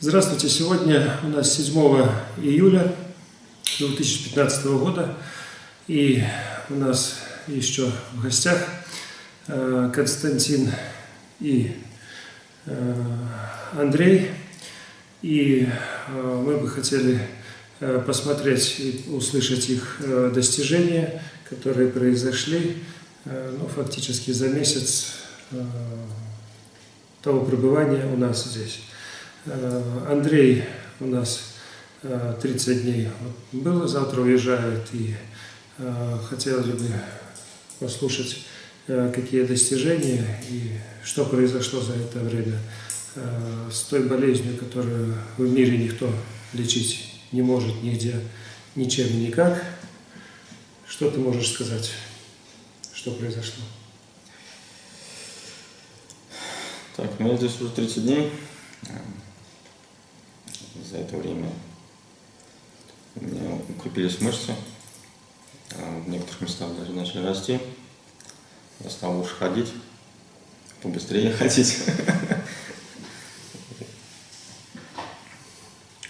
Здравствуйте! Сегодня у нас 7 июля 2015 года, и у нас еще в гостях Константин и Андрей, и мы бы хотели посмотреть и услышать их достижения, которые произошли фактически за месяц того пребывания у нас здесь. Андрей у нас 30 дней был, завтра уезжает, и хотелось бы послушать, какие достижения и что произошло за это время с той болезнью, которую в мире никто лечить не может нигде, ничем и никак. Что ты можешь сказать, что произошло? Так, я здесь уже 30 дней. За это время у меня укрепились мышцы, в некоторых местах даже начали расти. Я стал лучше ходить, побыстрее ходить.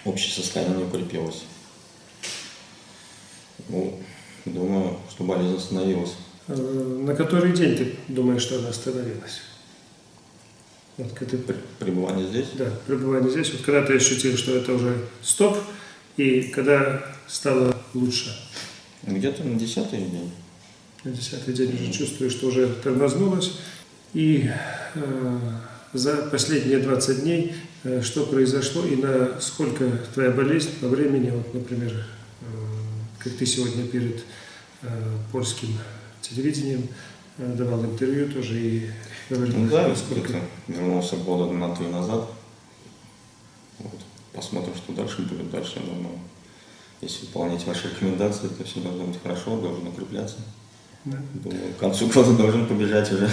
Общее состояние укрепилось. Думаю, что болезнь остановилась. На который день ты думаешь, что она остановилась? Вот, когда Пребывание здесь? Да, пребывание здесь. Вот когда ты ощутил, что это уже стоп, и когда стало лучше? Где-то на 10-й день. На 10-й день уже чувствуешь, что уже тормознулось. И за последние 20 дней что произошло и насколько твоя болезнь по времени, вот, например, как ты сегодня перед польским телевидением давал интервью тоже и говорил, да, сколько вернулся года на 3 назад. Вот. Посмотрим, что дальше будет. Дальше, я думаю, если выполнять ваши рекомендации, то все должно быть хорошо, должен укрепляться. Да. Думаю, к концу года должен побежать уже.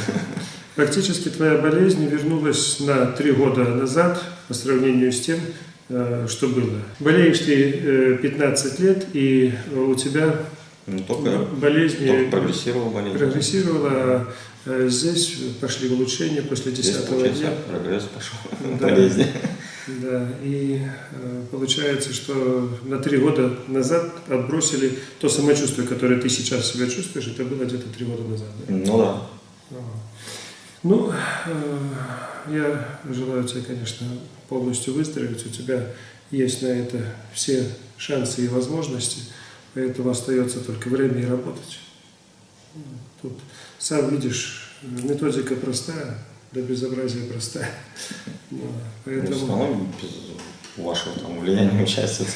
Фактически твоя болезнь вернулась на 3 года назад по сравнению с тем, что было. Болеешь ты 15 лет, и у тебя болезнь прогрессировала, а здесь пошли улучшения после 10-го дня. Прогресс пошел, да, болезни. Да, и получается, что на 3 года назад отбросили то самочувствие, которое ты сейчас себя чувствуешь, это было где-то 3 года назад. Да? Ну да. Ну, я желаю тебе, конечно, полностью выздороветь. У тебя есть на это все шансы и возможности, поэтому остается только время и работать. Тут сам видишь, методика простая, до безобразия простая. Поэтому... В основном без вашего влияния, участия.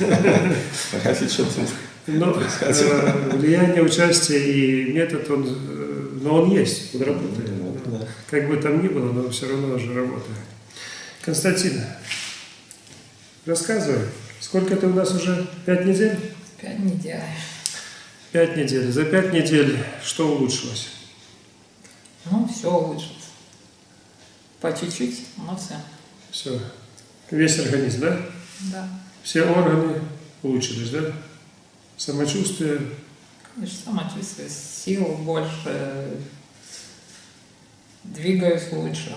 Влияние, участие и метод, он есть, он работает. Как бы там ни было, но все равно уже работает. Константин, рассказывай, сколько ты у нас уже? 5 недель? 5 недель. 5 недель. За 5 недель что улучшилось? Все улучшилось. По чуть-чуть, но все. Все. Весь организм, да? Да. Все органы улучшились, да? Самочувствие? Конечно, самочувствие, сил больше, двигаюсь лучше.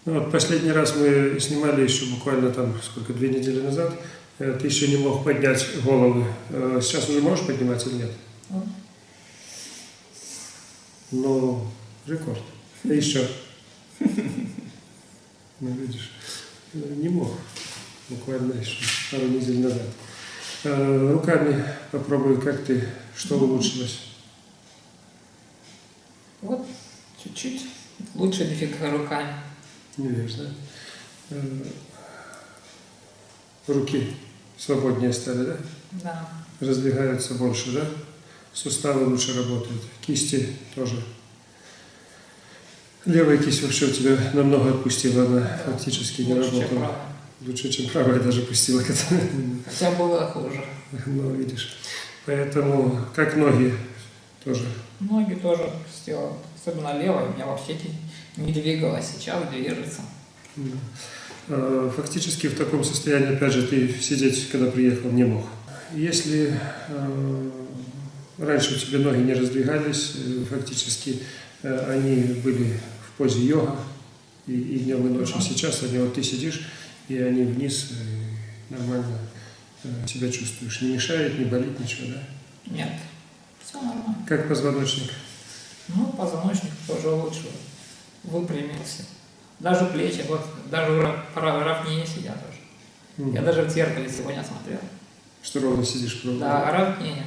Вот последний раз мы снимали еще буквально 2 недели назад. Ты еще не мог поднять голову. Сейчас уже можешь поднимать или нет? Ну, рекорд. И еще. Ну, видишь, не мог. Буквально еще пару недель назад. Руками попробуй, как ты, что улучшилось? Вот, чуть-чуть. Лучше двигаю руками. Не веришь, да? Руки свободнее стали, да? Да. Раздвигаются больше, да? Суставы лучше работают. Кисти тоже. Левая кисть вообще у тебя намного отпустила, она фактически не работала. Лучше, чем правая даже пустила. Хотя было хуже. Ну, видишь. Поэтому, как ноги тоже. Ноги тоже пустила. Особенно левая, у меня вообще не двигалась, сейчас движется. Фактически в таком состоянии, опять же, ты сидеть, когда приехал, не мог. Если раньше у тебя ноги не раздвигались, фактически они были в позе йога, и днем, и ночью. Сейчас они, вот ты сидишь, и они вниз, и нормально себя чувствуешь. Не мешает, не болит ничего, да? Нет, все нормально. Как позвоночник? Ну, позвоночник тоже лучше выпрямился. Даже плечи, вот, даже ровнее сидят уже. Я даже в зеркале сегодня смотрел. Что ровно сидишь? Ровно? Да, ровнее.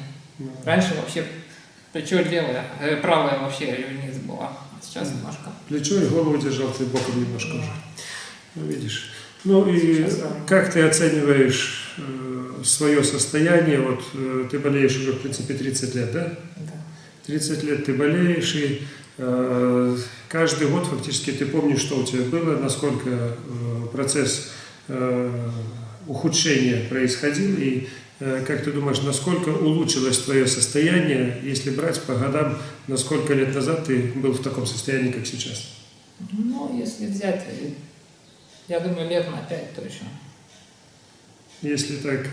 Раньше вообще плечо левое, правое вообще вниз было, а сейчас немножко. Плечо и голову держал ты боком немножко уже. Ну, видишь. Ну и как ты оцениваешь свое состояние? Вот ты болеешь уже, в принципе, 30 лет, да? Да. 30 лет ты болеешь, и каждый год фактически ты помнишь, что у тебя было, насколько процесс ухудшения происходил, и как ты думаешь, насколько улучшилось твое состояние, если брать по годам, на сколько лет назад ты был в таком состоянии, как сейчас? Ну, если взять, я думаю, лет на 5 точно. Если так,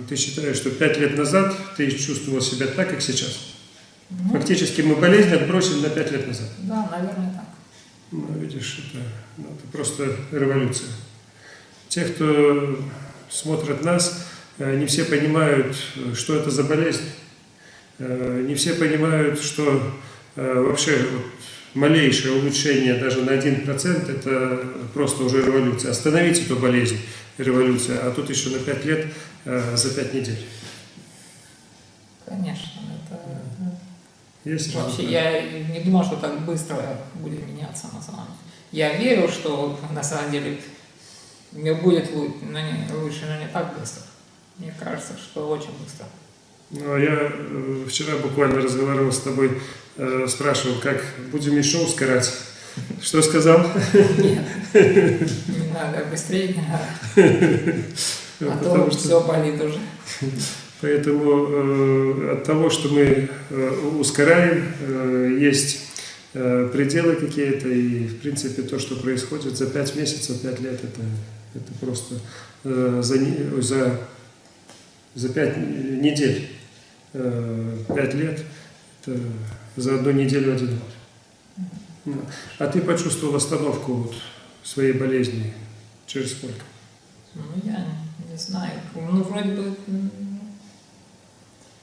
ты считаешь, что 5 лет назад ты чувствовал себя так, как сейчас? Ну, Фактически мы болезнь отбросили на 5 лет назад. да, наверное, так. Ну, видишь, это просто революция. Те, кто смотрят нас, не все понимают, что это за болезнь. Не все понимают, что вообще вот малейшее улучшение даже на 1% это просто уже революция. Остановить эту болезнь – революция, а тут еще на 5 лет за 5 недель. Конечно, это... Есть Вообще, результат? я не думал, что так быстро будет меняться на самом деле. Я верю, что на самом деле мне будет лучше, но не так быстро. Мне кажется, что очень быстро. Ну, я вчера буквально разговаривал с тобой, спрашивал, как будем еще ускорять. Что сказал? Нет, не надо, быстрее не надо. А то все болит уже. Поэтому от того, что мы ускоряем, есть пределы какие-то, и в принципе то, что происходит за 5 месяцев, 5 лет, это просто за 5 недель, 5 лет, это за 1 неделю 1 год. А ты почувствовал остановку вот своей болезни через сколько? Ну, я не знаю. Ну, вроде бы...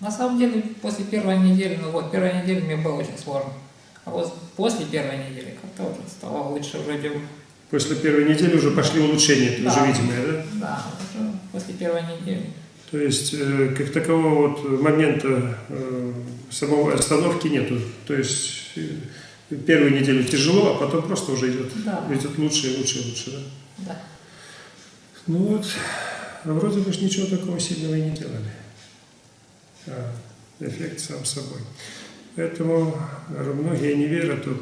На самом деле, после первой недели, первая неделя мне было очень сложно. А вот после первой недели как-то уже стало лучше вроде бы. После первой недели уже пошли улучшения, это Да. уже видимое, да? Да, уже после первой недели. То есть, как такового вот момента самой остановки нету. То есть, первую неделю тяжело, а потом просто уже идет лучше и лучше и лучше, да? Да. Ну вот, а вроде бы ж ничего такого сильного и не делали. Эффект сам собой. Поэтому многие не верят. Тут,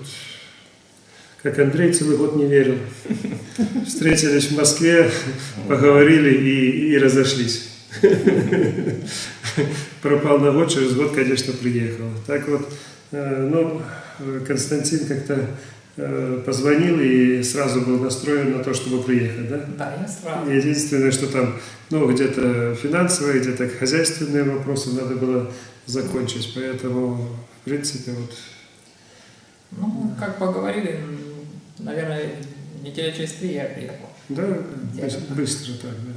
как Андрей целый год не верил. Встретились в Москве, поговорили и разошлись. Пропал на год, через год, конечно, приехал. Так вот, ну, Константин как-то позвонил и сразу был настроен на то, чтобы приехать, да? Да, я сразу. Единственное, что там, ну, где-то финансовые, где-то хозяйственные вопросы надо было закончить, поэтому, в принципе, вот... Ну, как поговорили, наверное, неделя через 3 я приехал. Да, быстро так, да.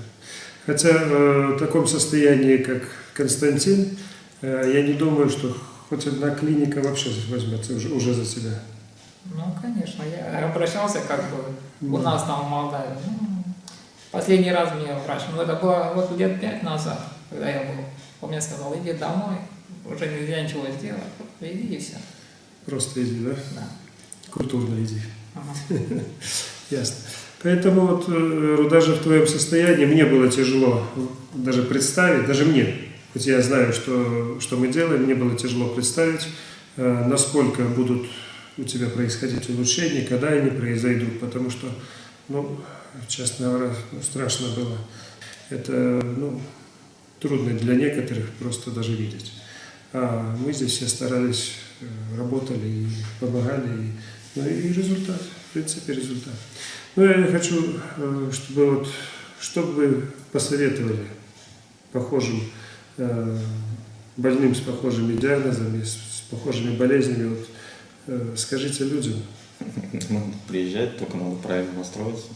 Хотя в таком состоянии, как Константин, я не думаю, что хоть одна клиника вообще возьмется уже за себя. Ну, конечно, я обращался как бы у нас там в Молдавии. Ну, последний раз мне врач, это было вот лет 5 назад, когда я был. Он мне сказал, иди домой, уже нельзя ничего сделать, иди и все. Просто иди, да? Да. Культурно иди. Ага. Ясно. Поэтому вот даже в твоем состоянии мне было тяжело даже представить, даже мне, хоть я знаю, что мы делаем, мне было тяжело представить, насколько будут у тебя происходить улучшения, когда они произойдут, потому что, ну, честно говоря, страшно было. Это, ну, трудно для некоторых просто даже видеть. А мы здесь все старались, работали и помогали, ну и результат, в принципе, результат. Ну, я хочу, чтобы вот, что бы вы посоветовали похожим больным с похожими диагнозами, с похожими болезнями, вот, скажите людям. Надо приезжать, только надо правильно настроиться.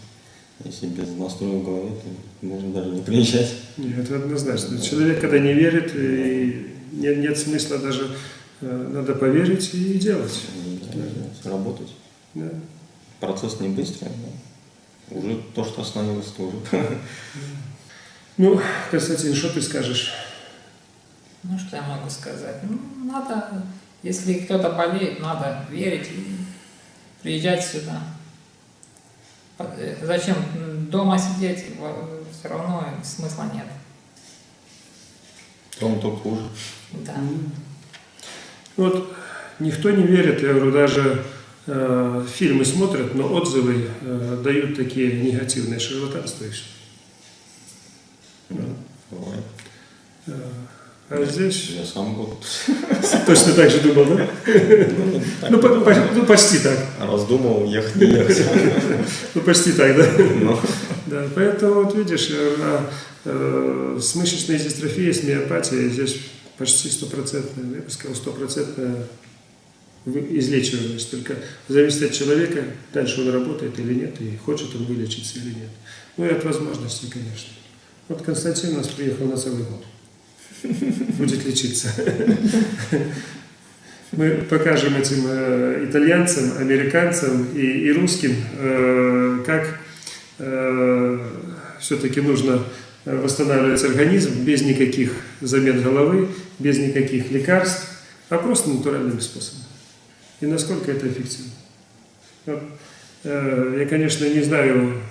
Если без настроя в голове, то можно даже не приезжать. Нет, это однозначно. Человек, когда не верит, и нет смысла даже, надо поверить и делать. Работать. Да. Процесс не быстрый, но уже то, что остановилось, тоже. Ну, Константин, что ты скажешь? Ну, что я могу сказать? Ну, надо, если кто-то болеет, надо верить и приезжать сюда. Зачем дома сидеть, все равно смысла нет. Том то хуже. Да. Вот никто не верит, я говорю, даже фильмы смотрят, но отзывы дают такие негативные, шарлатанство и все. Бывает. А здесь Я сам год точно так же думал, да? Ну, почти так. раздумал, ехать не ехать. Ну, почти так, да? Но Да, поэтому, вот видишь, с мышечной дистрофией, с миопатией здесь почти стопроцентная, я бы сказал, стопроцентная излечиваемость. Только зависит от человека, дальше он работает или нет, и хочет он вылечиться или нет. Ну и от возможностей, конечно. Вот Константин у нас приехал на целый год. Будет лечиться. Мы покажем этим итальянцам, американцам и русским, как все-таки нужно восстанавливать организм без никаких замен головы, без никаких лекарств, а просто натуральными способами. И насколько это эффективно. Вот. Я, конечно, не знаю,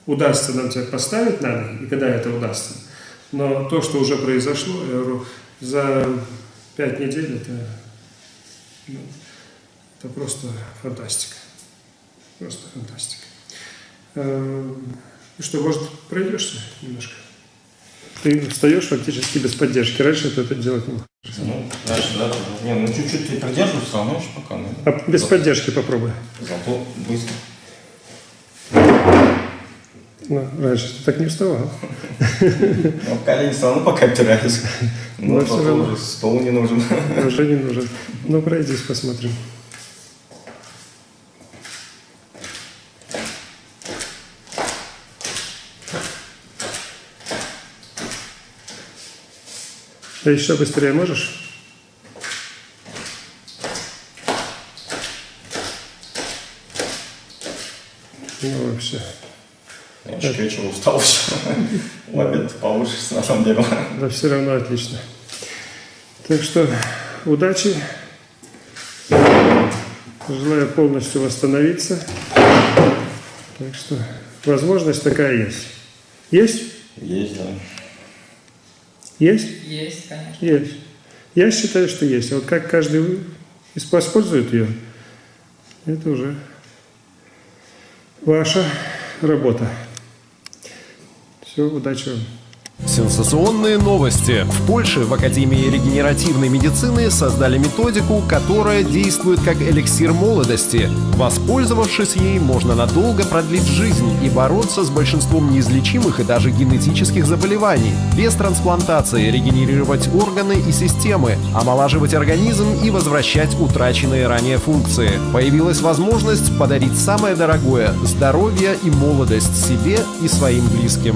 удастся нам тебя поставить на ноги, и когда это удастся. Но то, что уже произошло, я говорю, за 5 недель, это просто фантастика. Просто фантастика. Ну что, может, пройдешься немножко? Ты встаешь фактически без поддержки. Раньше ты это делать не мог. ну, дальше, да. Не, ну чуть-чуть ты придерживаешь, все равно еще пока. Ну, А без поддержки попробуй. зато быстро. Ну, раньше ты так не вставал. Ну, колени все равно пока опирались. Но Но всё потом равно. уже стол не нужен. Уже не нужен. Ну, пройдись, посмотрим. А еще быстрее можешь? Ну, вообще. Я чуть к вечеру устал еще. В обед повыше, на самом деле. Да, все равно отлично. Так что удачи. Желаю полностью восстановиться. Так что возможность такая есть. Есть? Есть, да. Есть? Есть, конечно. Есть. Я считаю, что есть. А вот как каждый использует ее, это уже ваша работа. Все, удачи вам. Сенсационные новости. В Польше в Академии регенеративной медицины создали методику, которая действует как эликсир молодости. Воспользовавшись ей, можно надолго продлить жизнь и бороться с большинством неизлечимых и даже генетических заболеваний. Без трансплантации регенерировать органы и системы, омолаживать организм и возвращать утраченные ранее функции. Появилась возможность подарить самое дорогое – здоровье и молодость себе и своим близким.